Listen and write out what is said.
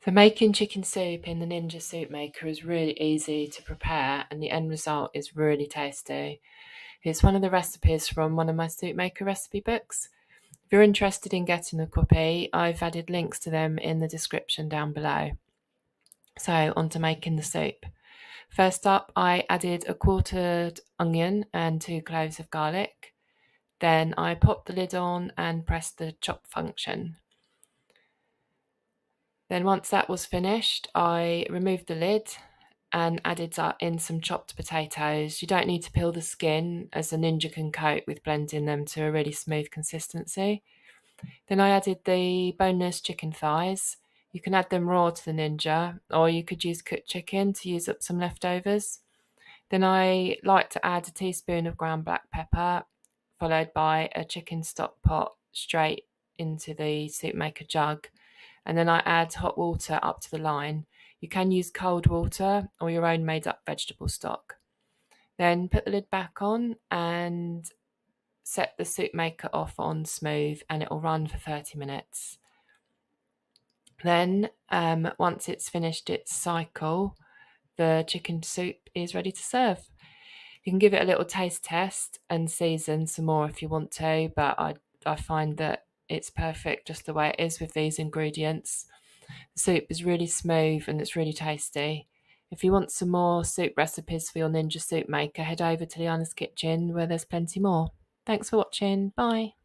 For making chicken soup in the Ninja Soup Maker is really easy to prepare and the end result is really tasty. It's one of the recipes from one of my Soup Maker recipe books. If you're interested in getting a copy, I've added links to them in the description down below. So on to making the soup. First up, I added a quartered onion and 2 cloves of garlic. Then I popped the lid on and pressed the chop function. Then once that was finished, I removed the lid and added in some chopped potatoes. You don't need to peel the skin, as the Ninja can cope with blending them to a really smooth consistency. Then I added the boneless chicken thighs. You can add them raw to the Ninja, or you could use cooked chicken to use up some leftovers. Then I like to add a teaspoon of ground black pepper, followed by a chicken stock pot straight into the soup maker jug. And then I add hot water up to the line. You can use cold water or your own made up vegetable stock. Then put the lid back on and set the soup maker off on smooth and it will run for 30 minutes. Then once it's finished its cycle, the chicken soup is ready to serve. You can give it a little taste test and season some more if you want to, but I find that it's perfect just the way it is with these ingredients. The soup is really smooth and it's really tasty. If you want some more soup recipes for your Ninja Soup Maker, head over to Liana's Kitchen where there's plenty more. Thanks for watching. Bye.